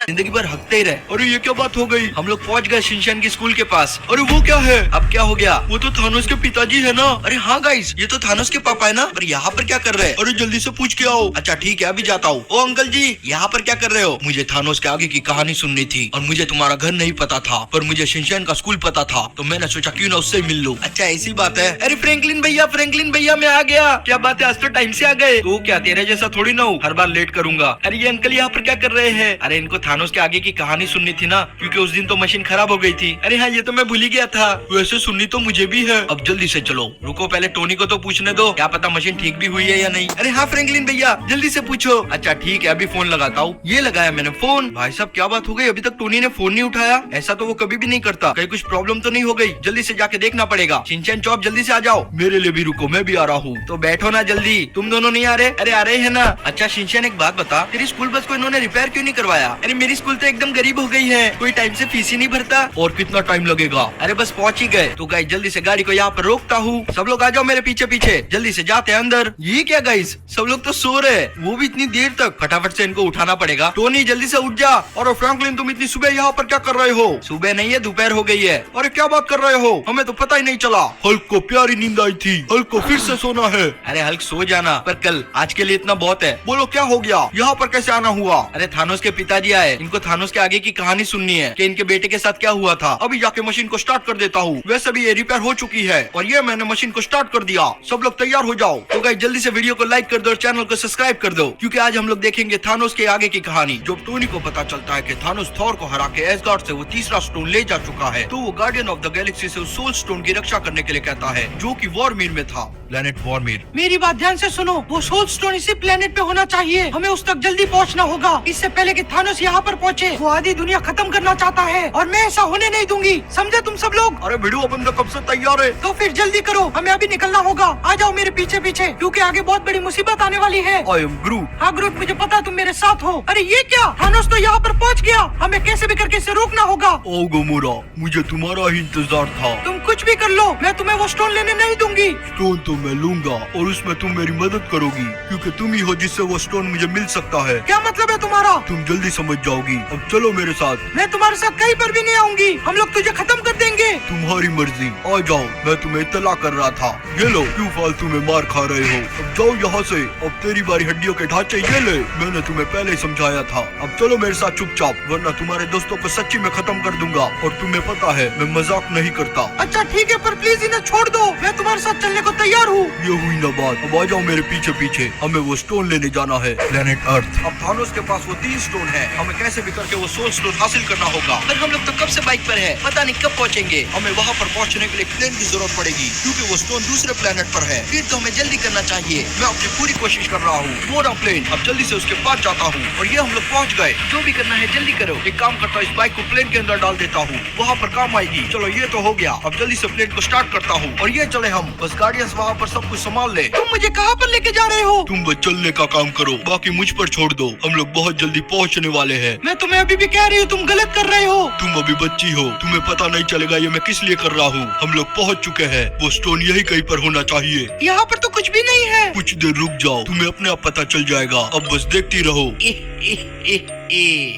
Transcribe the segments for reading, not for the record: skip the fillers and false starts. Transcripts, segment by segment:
जिंदगी भर हकते ही रहे। अरे ये क्या बात हो गई, हम लोग पहुंच गए शिनचैन की स्कूल के पास। अरे वो क्या है, अब क्या हो गया, वो तो थानोस के पिताजी है ना। अरे हाँ गाइस, ये तो थानोस के पापा है ना। पर यहाँ पर क्या कर रहे हैं। अरे जल्दी से पूछ के आओ। अच्छा ठीक है, अभी जाता हूँ। ओ अंकल जी, यहाँ पर क्या कर रहे हो। मुझे थानोस के आगे की कहानी सुननी थी और मुझे तुम्हारा घर नहीं पता था, पर मुझे शिनचैन का स्कूल पता था, तो मैंने सोचा क्यों ना उससे मिल लूं। अच्छा ऐसी बात है। अरे फ्रैंकलिन भैया मैं आ गया। क्या बात है, आज तो टाइम से आ गए। तो क्या तेरे जैसा थोड़ी ना हूँ, हर बार लेट करूंगा। अरे ये अंकल यहाँ पर क्या कर रहे हैं। अरे इनको थानोस के आगे की कहानी सुननी थी ना, क्योंकि उस दिन तो मशीन खराब हो गई थी। अरे हाँ, ये तो मैं भूल ही गया था। वैसे सुननी तो मुझे भी है। अब जल्दी से चलो, रुको पहले टोनी को तो पूछने दो, क्या पता मशीन ठीक भी हुई है या नहीं। अरे हाँ फ्रैंकलिन भैया, जल्दी से पूछो। अच्छा ठीक है, अभी फोन लगाता हूँ। ये लगाया मैंने फोन। भाई साहब क्या बात हो गई, अभी तक टोनी ने फोन नहीं उठाया। ऐसा तो वो कभी भी नहीं करता, कहीं कुछ प्रॉब्लम तो नहीं हो गई। जल्दी से जाके देखना पड़ेगा। शिनचैन चॉप जल्दी से आ जाओ। मेरे लिए भी रुको, मैं भी आ रहा हूँ। तो बैठो ना जल्दी, तुम दोनों नहीं आ रहे। अरे आ रहे है ना। अच्छा शिनचैन एक बात बता, तेरी स्कूल बस को इन्होंने रिपेयर क्यों नहीं करवाया। अरे मेरी स्कूल तो एकदम गरीब हो गई है, कोई टाइम से फीस ही नहीं भरता। और कितना टाइम लगेगा। अरे बस पहुंच ही गए। तो गाइस जल्दी से गाड़ी को यहाँ पर रोकता हूँ। सब लोग आ जाओ मेरे पीछे पीछे, जल्दी से जाते हैं अंदर। ये क्या गाइस, सब लोग तो सो रहे, वो भी इतनी देर तक। फटाफट से इनको उठाना पड़ेगा। टोनी जल्दी से उठ जा। और फ्रैंकलिन तुम इतनी सुबह यहाँ पर क्या कर रहे हो। सुबह नहीं है, दोपहर हो गई है। अरे क्या बात कर रहे हो, हमें तो पता ही नहीं चला। हल्क को प्यारी नींद आई थी, हल्क को फिर से सोना है। अरे हल्क सो जाना, पर कल, आज के लिए इतना बहुत है। बोलो क्या हो गया, यहाँ पर कैसे आना हुआ। अरे थानोस के पिताजी आए, इनको थानोस के आगे की कहानी सुननी है कि इनके बेटे के साथ क्या हुआ था। अभी जाके मशीन को स्टार्ट कर देता हूँ। वैसे भी ये रिपेयर हो चुकी है और ये मैंने मशीन को स्टार्ट कर दिया। सब लोग तैयार हो जाओ। तो गाइस जल्दी से वीडियो को लाइक कर दो और चैनल को सब्सक्राइब कर दो, क्योंकि आज हम लोग देखेंगे थानोस के आगे की कहानी। जब टोनी को पता चलता है कि थानोस थॉर को हरा के एसगार्ड से वो तीसरा स्टोन ले जा चुका है, तो वो गार्डियन ऑफ द गैलेक्सी से उस सोल स्टोन की रक्षा करने के लिए कहता है, जो कि वॉरमीर में था, प्लेनेट वॉरमीर। मेरी बात ध्यान से सुनो, वो सोल स्टोन इसी प्लेनेट पे होना चाहिए। हमें उस तक जल्दी पहुंचना होगा, इससे पहले कि थानोस यहाँ पर पहुंचे। वो आधी दुनिया खत्म करना चाहता है और मैं ऐसा होने नहीं दूंगी, समझे तुम सब लोग। अरे भिड़ो, अपन तो कब से तैयार है। तो फिर जल्दी करो, हमें अभी निकलना होगा। आ जाओ मेरे पीछे पीछे, क्योंकि आगे बहुत बड़ी मुसीबत आने वाली है। आई एम ग्रूट। हाँ ग्रूट, मुझे पता है तुम मेरे साथ हो। अरे ये क्या, थानोस तो यहाँ पर पहुँच गया, हमें कैसे भी करके इसे रोकना होगा। ओ गोमोरा, मुझे तुम्हारा ही इंतजार था। तुम कुछ भी कर लो, मैं तुम्हें वो स्टोन लेने नहीं दूंगी। स्टोन तो मैं लूंगा और उसमें तुम मेरी मदद करोगी, क्योंकि तुम ही हो जिससे वो स्टोन मुझे मिल सकता है। क्या मतलब है तुम्हारा। तुम जल्दी समझ जाओगी। अब चलो मेरे साथ। मैं तुम्हारे साथ कहीं पर भी नहीं आऊंगी, हम लोग तुझे खत्म कर देंगे। तुम्हारी मर्जी, आ जाओ। मैं तुम्हें इत्तला कर रहा था। ये लो, क्यों फालतू में मार खा रहे हो। अब जाओ यहाँ से। अब तेरी बारी हड्डियों के ढांचे ये ले, मैंने तुम्हें पहले ही समझाया था। अब चलो मेरे साथ चुपचाप, वरना तुम्हारे दोस्तों को सच्ची में खत्म कर दूंगा। और तुम्हें पता है मैं मजाक नहीं करता। अच्छा ठीक है, पर प्लीज इन्हें छोड़ दो, मैं तुम्हारे साथ चलने को तैयार हूँ। ये हुई ना बात। अब आ जाओ मेरे पीछे पीछे, हमें वो स्टोन लेने जाना है, प्लेनेट अर्थ। अब थानोस के पास वो 3 स्टोन है, हमें कैसे भी करके वो सोल स्टोन हासिल करना होगा। पर हम लोग तो कब से बाइक पर है, पता नहीं कब पहुँचेंगे। हमें वहाँ पर पहुँचने के लिए प्लेन की जरूरत पड़ेगी, क्योंकि वो स्टोन दूसरे प्लेनेट पर है। फिर तो हमें जल्दी करना चाहिए। मैं अपनी पूरी कोशिश कर रहा हूँ। वो रहा प्लेन, अब जल्दी से उसके पास जाता हूँ। और ये हम लोग पहुँच गए। जो भी करना है जल्दी करो। एक काम करता हूँ, इस बाइक को प्लेन के अंदर डाल देता हूँ, वहाँ पर काम आएगी। चलो ये तो हो गया। अब जल्दी से प्लेन को स्टार्ट करता हूँ और ये चले हम। बस गार्डियंस वहाँ पर सब कुछ संभाल ले। तुम मुझे कहाँ पर लेके जा रहे हो। तुम बस चलने का काम करो, बाकी मुझ पर छोड़ दो। हम लोग बहुत जल्दी पहुँचने वाले हैं। मैं तुम्हें अभी भी कह रही हूँ, तुम गलत कर रहे हो। तुम अभी बच्ची हो, तुम्हें पता नहीं चलेगा ये मैं किस लिए कर रहा हूँ। हम लोग पहुँच चुके हैं, वो स्टोन यही कहीं पर होना चाहिए। यहाँ पर तो कुछ भी नहीं है। कुछ देर रुक जाओ, तुम्हें अपने आप पता चल जाएगा। अब बस देखती रहो।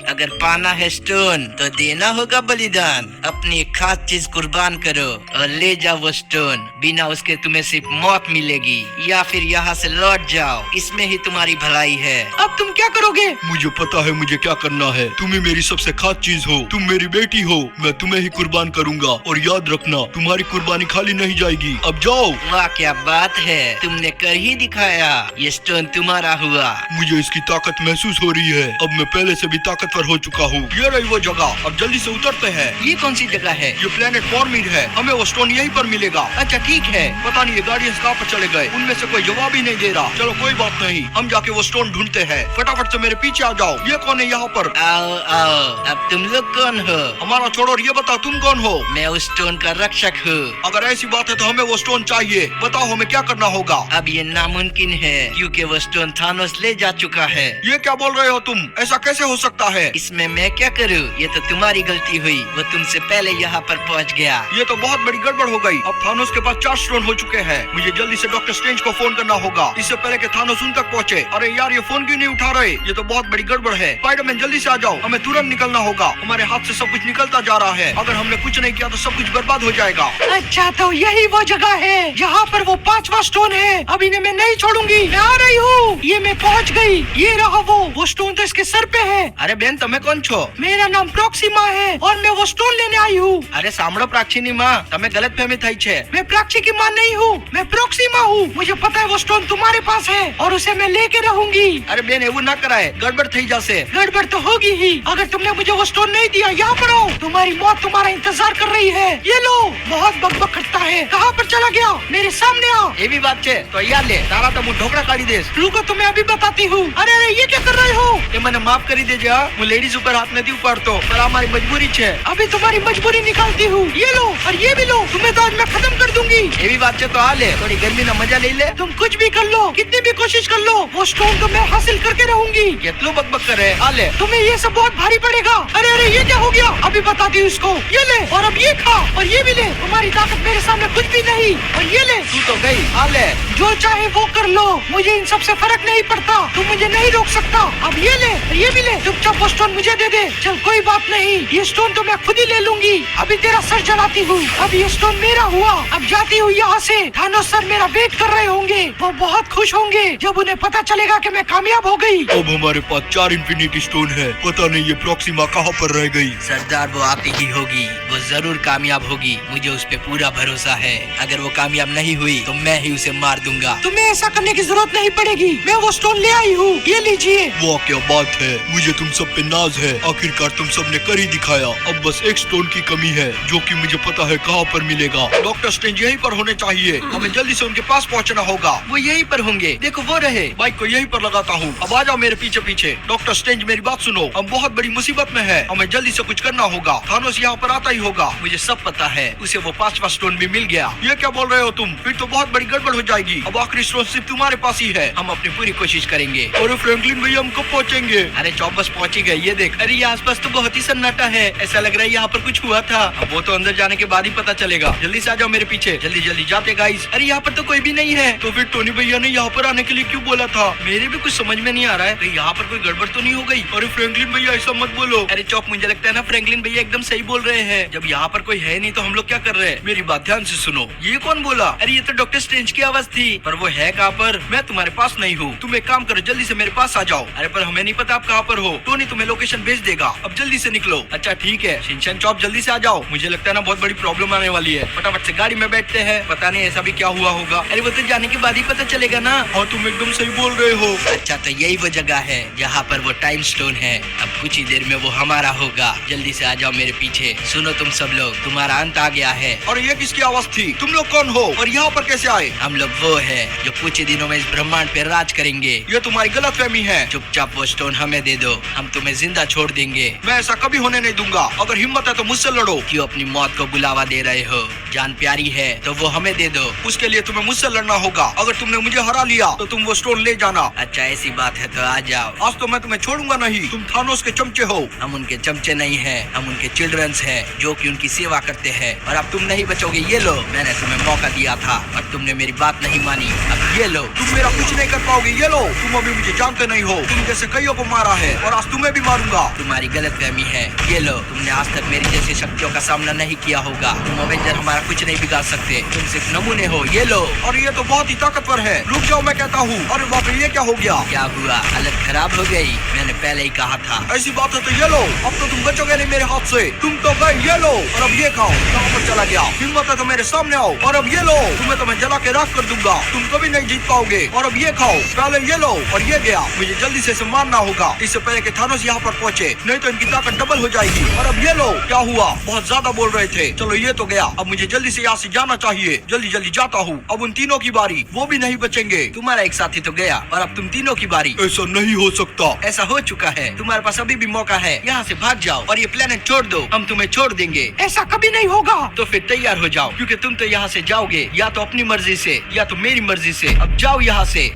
अगर पाना है स्टोन तो देना होगा बलिदान। अपनी एक खास चीज कुर्बान करो और ले जाओ वो स्टोन। बिना उसके तुम्हें सिर्फ मौत मिलेगी, या फिर यहाँ से लौट जाओ, इसमें ही तुम्हारी भलाई है। अब तुम क्या करोगे। मुझे पता है मुझे क्या करना है। तुम ही मेरी सबसे खास चीज हो, तुम मेरी बेटी हो। मैं तुम्हें ही कुर्बान करूंगा और याद रखना, तुम्हारी कुर्बानी खाली नहीं जाएगी। अब जाओ। वाह क्या बात है, तुमने कर ही दिखाया। ये स्टोन तुम्हारा हुआ। मुझे इसकी ताकत महसूस हो रही है। अब मैं पहले से भी ताकतवर हो चुका हूँ। ये रही वो जगह, अब जल्दी से उतरते हैं। ये कौन सी जगह है। ये प्लेनेट वॉरमीर है, हमें वो स्टोन यहीं पर मिलेगा। अच्छा ठीक है। पता नहीं ये गार्डियंस कहाँ पर चले गए, उनमें से कोई जवाब ही नहीं दे रहा। चलो कोई बात नहीं, हम जाके वो स्टोन ढूंढते हैं। फटाफट से मेरे पीछे आ जाओ। ये कौन है यहाँ पर। आओ आओ, अब तुम लोग कौन हो। हमारा छोड़ो और ये बताओ तुम कौन हो। मैं उस स्टोन का रक्षक हूँ। अगर ऐसी बात है तो हमें वो स्टोन चाहिए। बताओ हमें क्या करना होगा। अब ये नामुमकिन है, क्योंकि वो स्टोन थानोस ले जा चुका है। ये क्या बोल रहे हो तुम, ऐसा कैसे हो हो सकता है। इसमें मैं क्या करूँ? ये तो तुम्हारी गलती हुई, वो तुमसे पहले यहाँ पर पहुँच गया। ये तो बहुत बड़ी गड़बड़ हो गई। अब थानोस के पास 4 स्टोन हो चुके हैं। मुझे जल्दी से डॉक्टर स्ट्रेंज को फोन करना होगा, इससे पहले कि थानोस उन तक पहुँचे। अरे यार, ये फोन क्यों नहीं उठा रहे? ये तो बहुत बड़ी गड़बड़ है। स्पाइडरमैन जल्दी से आ जाओ, हमें तुरंत निकलना होगा। हमारे हाथ से सब कुछ निकलता जा रहा है। अगर हमने कुछ नहीं किया तो सब कुछ बर्बाद हो जाएगा। अच्छा, तो यही वो जगह है जहाँ पर वो 5वां स्टोन है। अब इन्हें मैं नहीं छोड़ूंगी। मैं आ रही हूँ। ये मैं पहुँच गई। ये रहा वो स्टोन तो इसके सर पे है। अरे बेन, तुम्हें कौन छो? मेरा नाम प्रोक्सीमा है और मैं वो स्टोन लेने आई हूँ। अरे सामड़ो प्राक्षिनी माँ, तमें गलत फहमी थई छे। मैं प्राक्षी की माँ नहीं हूँ, मैं प्रोक्सीमा हूँ। मुझे पता है वो स्टोन तुम्हारे पास है और उसे मैं लेके रहूंगी। अरे बेन, एवं ना कराए, गड़बड़ थई जासे। गड़बड़ तो होगी ही। अगर तुमने मुझे वो स्टोन नहीं दिया, यहाँ पर आओ। तुम्हारी मौत तुम्हारा इंतजार कर रही है। ये लो। बहुत बकबक करता है। कहाँ पर चला गया? मेरे सामने आ। ये भी बात छे तो यार ले, तारा तो मुँह ढोकड़ा काढ़ी देस। रुको, तुम्हें अभी बताती हूँ। अरे अरे, ये क्या कर रहे हो? ये मैंने माफ करी दे जा। वो लेडीज ऊपर हाथ नहीं उपाड़तो, पर हमारी मजबूरी छे। अभी तुम्हारी मजबूरी निकालती हूँ। ये लो और ये भी लो। तुम्हें तो आज मैं खत्म कर दूंगी। ये भी बात छे तो आ ले, थोड़ी गर्मी ना मजा ले ले। तुम कुछ भी कर लो, कितनी भी कोशिश कर लो, वो स्टोन तो मैं हासिल करके रहूंगी। कितलो बकबक करे, आ ले। तुम्हें ये सब बहुत भारी पड़ेगा। अरे अरे, ये क्या हो गया? अभी बताती हूँ इसको। ये ले और अब ये खा और ये भी ले। तुम्हारी ताकत मेरे सामने कुछ भी नहीं। और ये ले। तू तो गई, आ ले। जो चाहे वो कर लो, मुझे इन सब से फर्क नहीं पड़ता। तुम मुझे नहीं रोक सकता। अब ये ले और ये भी ले। चुपचाप वो स्टोन मुझे दे दे। चल, कोई बात नहीं, ये स्टोन तो मैं खुद ही ले लूंगी। अभी तेरा सर जलाती हूँ। अब ये स्टोन मेरा हुआ। अब जाती हूँ यहाँ से। थानोस सर मेरा वेट कर रहे होंगे। वो बहुत खुश होंगे जब उन्हें पता चलेगा कि मैं कामयाब हो गई। अब हमारे पास 4 इन्फिनिटी स्टोन है। पता नहीं ये प्रोक्सीमा कहाँ पर रह गई। सरदार, वो आती ही होगी, वो जरूर कामयाब होगी, मुझे उस पे पूरा भरोसा है। अगर वो कामयाब नहीं हुई तो मैं ही उसे मार दूंगा। तुम्हें ऐसा करने की जरूरत नहीं पड़ेगी। मैं वो स्टोन ले आई हूँ। ये लीजिए। वाह, क्या बात है। मुझे तुम सब पे नाज है। आखिरकार तुम सब ने कर ही दिखाया। अब बस एक स्टोन की कमी है, जो कि मुझे पता है कहाँ पर मिलेगा। डॉक्टर स्ट्रेंज यहीं पर होने चाहिए। हमें जल्दी से उनके पास पहुँचना होगा। वो यहीं पर होंगे, देखो वो रहे। बाइक को यहीं पर लगाता हूँ। अब आ जाओ मेरे पीछे पीछे। डॉक्टर स्ट्रेंज, मेरी बात सुनो। हम बहुत बड़ी मुसीबत में है। हमें जल्दी से कुछ करना होगा। थानोस यहाँ पर आता ही होगा। मुझे सब पता है, उसे वो 5वां स्टोन भी मिल गया। ये क्या बोल रहे हो तुम? फिर तो बहुत बड़ी गड़बड़ हो जाएगी। अब आखिरी स्टोन सिर्फ तुम्हारे पास ही है। हम अपनी पूरी कोशिश करेंगे। और फ्रैंकलिन भैया हम कब पहुँचेंगे? अरे चौबस पहुंच ही गए, ये देख। अरे ये आसपास तो बहुत ही सन्नाटा है, ऐसा लग रहा है यहाँ पर कुछ हुआ था। अब वो तो अंदर जाने के बाद ही पता चलेगा। जल्दी से आ जाओ मेरे पीछे, जल्दी जल्दी जाते गाइस। अरे यहाँ पर तो कोई भी नहीं है। तो फिर टोनी भैया ने यहाँ पर आने के लिए क्यों बोला था? मेरे भी कुछ समझ में नहीं आ रहा है। तो यहाँ पर कोई गड़बड़ तो नहीं हो गई? अरे फ्रैंकलिन भैया ऐसा मत बोलो। अरे चौप, मुझे लगता है ना फ्रैंकलिन भैया एकदम सही बोल रहे हैं। जब यहाँ पर कोई है नहीं तो हम लोग क्या कर रहे हैं? मेरी बात ध्यान से सुनो। ये कौन बोला? अरे ये तो डॉक्टर स्ट्रेंज की आवाज थी। पर वो है कहाँ पर? मैं तुम्हारे पास नहीं हूँ। तुम एक काम करो, जल्दी से मेरे पास आ जाओ। अरे पर हमें नहीं पता आप कहाँ पर हो। टोनी तुम्हें लोकेशन भेज देगा। अब जल्दी से निकलो। अच्छा ठीक है शिनचैन चौप, जल्दी से आ जाओ। मुझे लगता है ना बहुत बड़ी प्रॉब्लम आने वाली है। फटाफट से गाड़ी में बैठते हैं। पता नहीं ऐसा भी क्या हुआ होगा। अरे वो तो जाने के बाद ही पता चलेगा ना। हाँ, तुम एकदम सही बोल रहे हो। अच्छा, तो यही वो जगह है जहाँ पर वो टाइम स्टोन है। अब कुछ ही देर में वो हमारा होगा। जल्दी से आ जाओ मेरे पीछे। सुनो तुम सब लोग, तुम्हारा अंत आ गया है। और ये किसकी आवाज थी? तुम लोग कौन हो और यहाँ पर कैसे आए? हम लोग वो है जो कुछ ही दिनों में इस ब्रह्मांड पे राज करेंगे। ये तुम्हारी गलतफहमी है। चुपचाप वो स्टोन हमें दे दो, हम तुम्हें जिंदा छोड़ देंगे। मैं ऐसा कभी होने नहीं दूंगा। अगर हिम्मत है तो मुझसे लड़ो। क्यों अपनी मौत को बुलावा दे रहे हो? जान प्यारी है तो वो हमें दे दो। उसके लिए तुम्हें मुझसे लड़ना होगा। अगर तुमने मुझे हरा लिया तो तुम वो स्टोन ले जाना। अच्छा ऐसी बात है तो आ जाओ। आज तो मैं तुम्हें छोड़ूंगा नहीं। तुम थानोस के चमचे हो। हम उनके चमचे नहीं हैं, हम उनके चिल्ड्रंस हैं जो कि उनकी सेवा करते हैं। और अब तुम नहीं बचोगे। ये लो, मैंने तुम्हें मौका दिया था और तुमने मेरी बात नहीं मानी। अब ये लो। तुम मेरा कुछ नहीं कर पाओगे। ये लो, तुम अभी मुझे जानते नहीं हो। तुम जैसे कईयों को मारा है और आज तुम्हें भी मारूंगा। तुम्हारी गलतफहमी है। ये लो, तुमने आज तक मेरी जैसी शक्तियों का सामना नहीं किया होगा। तुम अवेंजर हमारा कुछ नहीं बिगाड़ सकते। तुम सिर्फ नमूने हो। ये लो। और ये तो बहुत ही ताकतवर है। रुक जाओ, मैं कहता हूँ। अरे बाप रे, ये क्या हो गया? क्या हुआ? हालत खराब हो गई? मैंने पहले ही कहा था। ऐसी बात है तो ये लो। अब तो तुम बचोगे नहीं मेरे हाथ से। तुम तो गए। ये लो, और अब ये खाओ। कहाँ पर चला गया? हिम्मत है तो मेरे सामने आओ। और अब ये लो, तुम्हें तो मैं जला के राख कर दूंगा। तुम कभी नहीं जीत पाओगे। और अब ये खाओ। पहले ये लो, और ये गया। मुझे जल्दी से इसे मारना होगा, इससे पहले कि थानोस यहाँ पर पहुँचे, नहीं तो इनकी ताकत डबल हो जाएगी। और अब ये लो। क्या हुआ? बहुत ज्यादा बोल रहे थे। चलो ये तो गया। अब मुझे जल्दी से यहाँ से जाना चाहिए। जल्दी जल्दी जाता हूँ। अब उन तीनों की बारी, वो भी नहीं बचेंगे। तुम्हारा एक साथी तो गया और अब तुम तीनों की बारी। ऐसा नहीं हो सकता। ऐसा हो चुका है। तुम्हारे पास अभी भी मौका है। यहाँ से भाग जाओ और ये प्लेनेट छोड़ दो। हम तुम्हें छोड़ देंगे। ऐसा कभी नहीं होगा। तो फिर तैयार हो जाओ, क्योंकि तुम तो यहाँ से जाओगे या तो अपनी मर्जी से या तो मेरी मर्जी से। अब जाओ यहाँ से।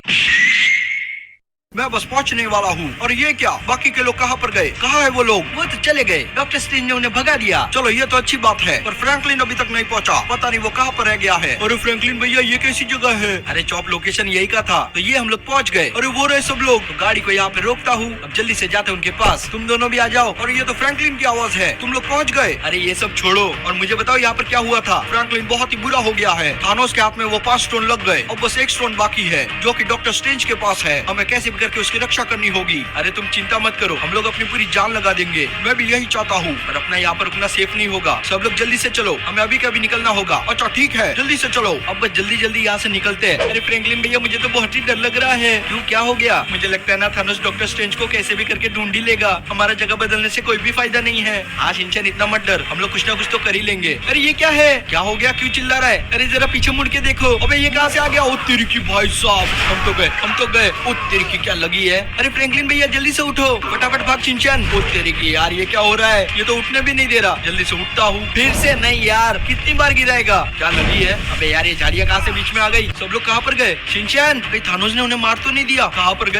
मैं बस पहुंचने वाला हूँ। और ये क्या, बाकी के लोग कहाँ पर गए? कहाँ है वो लोग? वो तो चले गए, डॉक्टर स्ट्रेंज ने उन्हें भगा दिया। चलो ये तो अच्छी बात है, पर फ्रैंकलिन अभी तक नहीं पहुंचा। पता नहीं वो कहाँ पर रह गया है। अरे फ्रैंकलिन भैया, ये कैसी जगह है? अरे चॉप लोकेशन यही का था, तो ये हम लोग पहुंच गए। अरे वो रहे सब लोग। तो गाड़ी को यहाँ पे रोकता हूँ, अब जल्दी से जाते उनके पास। तुम दोनों भी आ जाओ। और ये तो फ्रैंकलिन की आवाज है, तुम लोग पहुंच गए। अरे ये सब छोड़ो और मुझे बताओ यहाँ पर क्या हुआ था। फ्रैंकलिन बहुत ही बुरा हो गया है। थानोस के हाथ में वो 5 स्टोन लग गए, अब बस 1 स्टोन बाकी है, जो कि डॉक्टर स्ट्रेंज के पास है। हमें कैसे भी करके उसकी रक्षा करनी होगी। अरे तुम चिंता मत करो, हम लोग अपनी पूरी जान लगा देंगे। मैं भी यही चाहता हूँ, पर अपना यहाँ पर रुकना सेफ नहीं होगा। सब लोग जल्दी से चलो, हमें अभी कभी निकलना होगा। अच्छा ठीक है, जल्दी से चलो। अब बस जल्दी जल्दी यहाँ से निकलते हैं। अरे फ्रैंकलिन भैया, मुझे तो बहुत ही डर लग रहा है। क्यों, क्या हो गया? मुझे लगता है ना थानोस डॉक्टर स्ट्रेंज को कैसे भी करके ढूंढ ही लेगा। हमारा जगह बदलने से कोई भी फायदा नहीं है। हाँ शिनचैन, इतना मत डर, हम लोग कुछ ना कुछ तो कर ही लेंगे। अरे ये क्या है? क्या हो गया, क्यों चिल्ला रहा है? अरे जरा पीछे मुड़ के देखो। अबे ये कहाँ से आ गया? ओ तेरी की भाई साहब, हम तो गए। ओ तेरी की क्या लगी है? अरे फ्रैंकलिन भैया जल्दी से उठो, फटाफट भाग शिनचैन। ओ तेरी की यार, ये क्या हो रहा है? ये तो उठने भी नहीं दे रहा। जल्दी से उठता हूँ। फिर से नहीं यार, कितनी बार गिराएगा? क्या लगी है? अबे यार, ये झाड़ियाँ कहाँ से बीच में आ गई? सब लोग कहाँ पर गए? शिनचैन, कहीं थानोस ने उन्हें मार तो नहीं दिया? कहाँ पर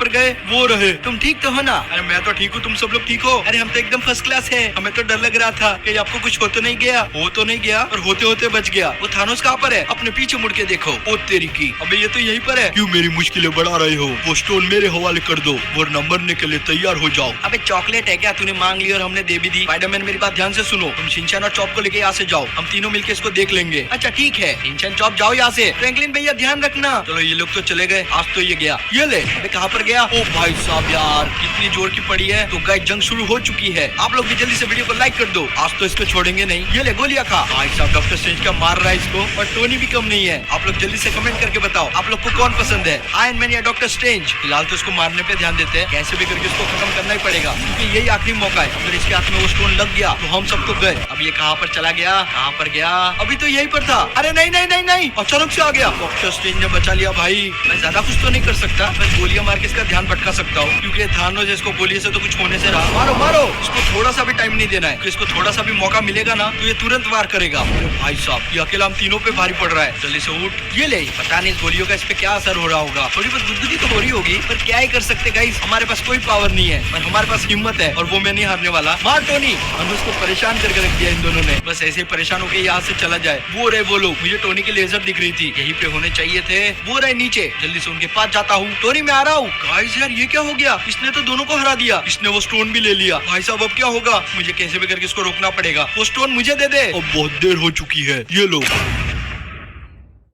गए? वो रहे। तुम ठीक तो हो ना? अरे मैं तो ठीक हूँ, तुम सब लोग ठीक हो? अरे हम तो एकदम फर्स्ट क्लास है। हमें तो डर लग रहा था कि आपको कुछ हो तो नहीं गया, और होते होते बच गया। वो थानोस कहाँ पर है? अपने पीछे मुड़ के देखो। ओ तेरी की, अबे ये तो यहीं पर है। क्यों मेरी मुश्किलें बढ़ा रहे हो? वो स्टोन मेरे हवाले कर दो, वरना मरने के लिए तैयार हो जाओ। अबे चॉकलेट है क्या? तूने मांग ली और हमने दे भी दी। स्पाइडरमैन, मेरी बात ध्यान से सुनो। तुम शिनचैन और चॉप को लेके यहाँ से जाओ, हम तीनों मिलके इसको देख लेंगे। अच्छा ठीक है, शिनचैन चॉप जाओ यहाँ से। फ्रैंकलिन भैया ध्यान रखना। चलो ये लोग तो चले गए, आज तो ये गया। ये ले, अबे कहाँ पर गया? ओ भाई साहब यार, कितनी जोर की पड़ी है। तो गाइस, जंग शुरू हो चुकी है। आप लोग भी जल्दी से वीडियो को लाइक कर दो, आज तो इसको छोड़ेंगे नहीं। ये ले, गोलियां खा। भाई साहब, डॉक्टर स्ट्रेंज क्या मार रहा है इसको, और टोनी भी कम नहीं है। आप लोग जल्दी से कमेंट करके बताओ, आप लोग को कौन पसंद है, आयरन मैन या डॉक्टर स्ट्रेंज? फिलहाल तो इसको मारने पे ध्यान देते हैं, कैसे भी करके इसको खत्म करना ही पड़ेगा, क्योंकि यही आखिरी मौका है। अगर इसके हाथ में वो स्टोन लग गया तो हम सब तो गए। अब ये कहाँ पर चला गया? कहाँ पर गया? अभी तो यहीं पर था। अरे नहीं नहीं नहीं नहीं, अचानक से आ गया। डॉक्टर स्ट्रेंज ने बचा लिया भाई। मैं ज्यादा कुछ तो नहीं कर सकता, मैं गोलियां मार के इसका ध्यान भटका सकता हूँ, क्योंकि थानोस इसको गोली से तो कुछ होने से रहा। मारो मारो, इसको थोड़ा सा भी टाइम नहीं देना है। इसको थोड़ा सा भी मौका मिलेगा ना तो ये तुरंत वार करेगा। अरे भाई साहब, ये अकेला हम तीनों पे भारी पड़ रहा है। जल्दी से उठ। ये ले, पता नहीं इस गोलियों का इस पे क्या असर हो रहा होगा। थोड़ी बहुत गुदगुदी तो हो रही होगी, पर क्या ही कर सकते गाइस, हमारे पास कोई पावर नहीं है, पर हमारे पास हिम्मत है, और वो मैं नहीं हारने वाला। मार टोनी। थानोस को परेशान करके रख दिया इन दोनों ने, बस ऐसे ही परेशान होकर यहाँ से चला जाए। वो रहे वो लोग, मुझे टोनी के लेजर दिख रही थी, यहीं पे होने चाहिए थे। वो रहे नीचे, जल्दी से उनके पास जाता हूँ। टोनी मैं आ रहा हूँ। गाइस यार, ये क्या हो गया? इसने तो दोनों को हरा दिया, इसने वो स्टोन भी ले लिया। भाई साहब, अब क्या होगा? मुझे कैसे भी करके इसको रोकना पड़ेगा। वो स्टोन मुझे दे दे। अब बहुत देर हो चुकी है, ये लो।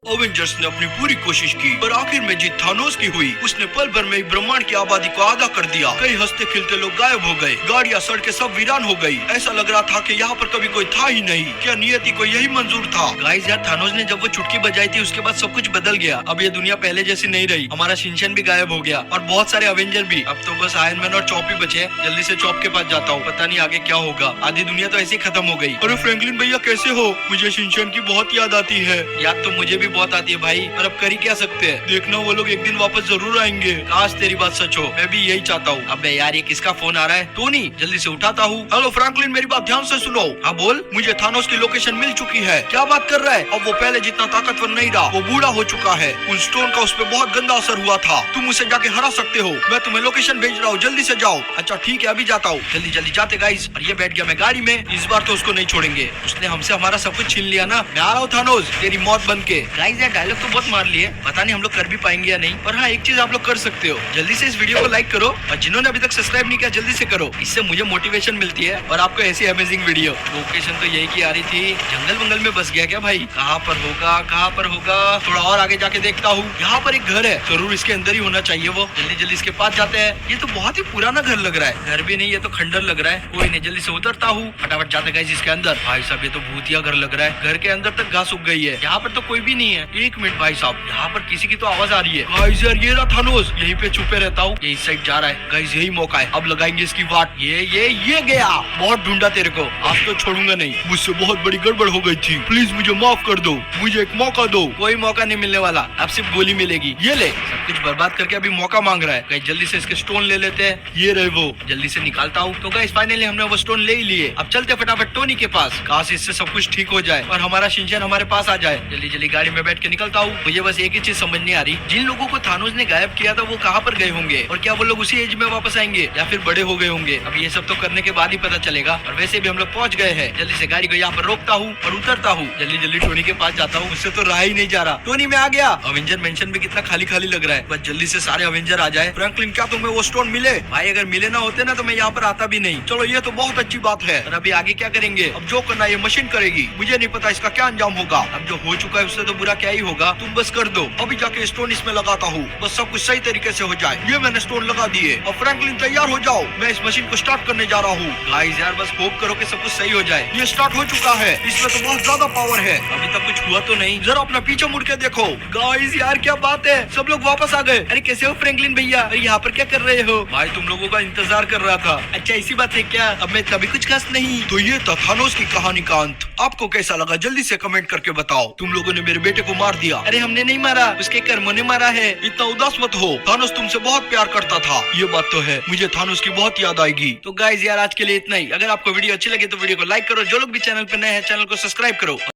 एवेंजर्स ने अपनी पूरी कोशिश की, पर आखिर में जीत थानोस की हुई। उसने पल भर में ही ब्रह्मांड की आबादी को आधा कर दिया। कई हंसते खिलते लोग गायब हो गए, गाड़ियां सड़कें सब वीरान हो गई। ऐसा लग रहा था कि यहाँ पर कभी कोई था ही नहीं। क्या नियति को यही मंजूर था? गाइस यार, थानोस ने जब वो चुटकी बजाई थी, उसके बाद सब कुछ बदल गया। अब ये दुनिया पहले जैसी नहीं रही। हमारा शिनचैन भी गायब हो गया, और बहुत सारे अवेंजर भी। अब तो बस आयरन मैन और चॉप ही बचे। जल्दी से चॉप के पास जाता हूँ, पता नहीं आगे क्या होगा। आधी दुनिया तो ऐसे ही खत्म हो गई। अरे फ्रैंकलिन भैया कैसे हो? मुझे शिनचैन की बहुत याद आती है। याद तो मुझे भी बहुत आती है भाई, पर अब कर ही क्या सकते हैं। देखना, वो लोग एक दिन वापस जरूर आएंगे। काश तेरी बात सच हो, मैं भी यही चाहता हूँ। अबे यार, ये किसका फोन आ रहा है? टोनी, जल्दी से उठाता हूँ। हेलो फ्रैंकलिन, मेरी बात ध्यान से सुनो। हाँ बोल। मुझे थानोस की लोकेशन मिल चुकी है। क्या बात कर रहा है? अब वो पहले जितना ताकतवर नहीं रहा, वो बूढ़ा हो चुका है। उन स्टोन का उस पर बहुत गंदा असर हुआ था। तुम उसे जाके हरा सकते हो। मैं तुम्हें लोकेशन भेज रहा हूँ, जल्दी से जाओ। अच्छा ठीक है, अभी जाता हूँ। जल्दी जल्दी जाते गाइस। और ये बैठ गया मैं गाड़ी में। इस बार तो उसको नहीं छोड़ेंगे, उसने हमसे हमारा सब कुछ छीन लिया ना। मैं आ रहा हूँ थानोस, तेरी मौत बन के। गाइस यार, डायलॉग तो बहुत मार लिए, पता नहीं हम लोग कर भी पाएंगे या नहीं। पर हाँ, एक चीज आप लोग कर सकते हो, जल्दी से इस वीडियो को लाइक करो, और जिन्होंने अभी तक सब्सक्राइब नहीं किया जल्दी से करो। इससे मुझे मोटिवेशन मिलती है, और आपको ऐसी अमेजिंग वीडियो। लोकेशन तो यही की आ रही थी। जंगल वंगल में बस गया क्या भाई? कहाँ पर होगा, कहाँ पर होगा? थोड़ा और आगे जाके देखता हूँ। यहाँ पर एक घर है, जरूर इसके अंदर ही होना चाहिए वो। जल्दी जल्दी इसके पास जाते हैं। ये तो बहुत ही पुराना घर लग रहा है। घर भी नहीं, ये तो खंडर लग रहा है। कोई नहीं, जल्दी से उतरता हूँ, फटाफट जाते गाइस इसके अंदर। भाई साहब, ये तो भूतिया घर लग रहा है। घर के अंदर तक घास उग गई है। यहाँ पर तो कोई भी नहीं है। एक मिनट भाई साहब, यहाँ पर किसी की तो आवाज आ रही है। गाइस यार, ये रहा थानोस, यहीं पे छुपे रहता हूँ। ये इस साइड जा रहा है। गाइस यही मौका है, अब लगाएंगे इसकी वाट। ये गया। बहुत ढूंढा तेरे को, आज तो छोड़ूंगा नहीं। मुझसे बहुत बड़ी गड़बड़ हो गई थी, प्लीज मुझे माफ कर दो, मुझे एक मौका दो। कोई मौका नहीं मिलने वाला, अब सिर्फ गोली मिलेगी। ये ले, सब कुछ बर्बाद करके अभी मौका मांग रहा है। गाइस जल्दी से इसके स्टोन ले लेते हैं। ये रहे वो, जल्दी से निकालता हूँ। तो गाइस फाइनली हमने वो स्टोन ले ही लिए। अब चलते फटाफट टोनी के पास, काश इससे सब कुछ ठीक हो जाए और हमारा शिनचैन हमारे पास आ जाए। जल्दी जल्दी गाड़ी में में बैठ के निकलता हूँ। मुझे बस एक ही चीज समझ नहीं आ रही, जिन लोगों को थानोस ने गायब किया था वो कहाँ पर गए होंगे और क्या वो लोग उसी एज में वापस आएंगे या फिर बड़े हो गए होंगे। अब ये सब तो करने के बाद ही पता चलेगा। और वैसे भी हम लोग पहुंच गए हैं। जल्दी से गाड़ी को यहाँ पर रोकता हूँ और उतरता हूँ। जल्दी जल्दी टोनी के पास जाता हूँ, उससे तो रहा ही नहीं जा रहा। टोनी मैं आ गया। अवेंजर मेंशन में कितना खाली खाली लग रहा है, बस जल्दी से सारे अवेंजर आ जाए। फ्रैंकलिन क्या तुम्हें वो स्टोन मिले? भाई अगर मिले ना होते ना तो मैं यहाँ पर आता भी नहीं। चलो ये तो बहुत अच्छी बात है। और अभी आगे क्या करेंगे? अब जो करना ये मशीन करेगी, मुझे नहीं पता इसका क्या अंजाम होगा। अब जो हो चुका है उससे तो बुरा क्या ही होगा। तुम बस कर दो, अभी जाके स्टोन इसमें लगाता हूँ, बस सब कुछ सही तरीके से हो जाए। ये मैंने स्टोन लगा दिए। अब फ्रैंकलिन तैयार हो जाओ, मैं इस मशीन को स्टार्ट करने जा रहा हूँ। गाइस यार बस होप करो कि सब कुछ सही हो जाए। ये स्टार्ट हो चुका है, इसमें तो बहुत ज्यादा पावर है। अभी तक कुछ हुआ तो नहीं, जरा अपना पीछे मुड़ के देखो। गाइस यार क्या बात है, सब लोग वापस आ गए। अरे कैसे हो फ्रैंकलिन भैया? अरे यहाँ पर क्या कर रहे हो? भाई तुम लोगों का इंतजार कर रहा था। अच्छा ऐसी बात है क्या? अब मैं तभी कुछ खास नहीं। तो ये था थानोस की कहानी का अंत। आपको कैसा लगा जल्दी से कमेंट करके बताओ। तुम लोगों ने मेरे बेटे को मार दिया। अरे हमने नहीं मारा, उसके कर्मों ने मारा है। इतना उदास मत हो, थानोस तुमसे बहुत प्यार करता था। ये बात तो है, मुझे थानोस की बहुत याद आएगी। तो गाइस यार आज के लिए इतना ही। अगर आपको वीडियो अच्छी लगे तो वीडियो को लाइक करो। जो लोग भी चैनल पर नए हैं चैनल को सब्सक्राइब करो।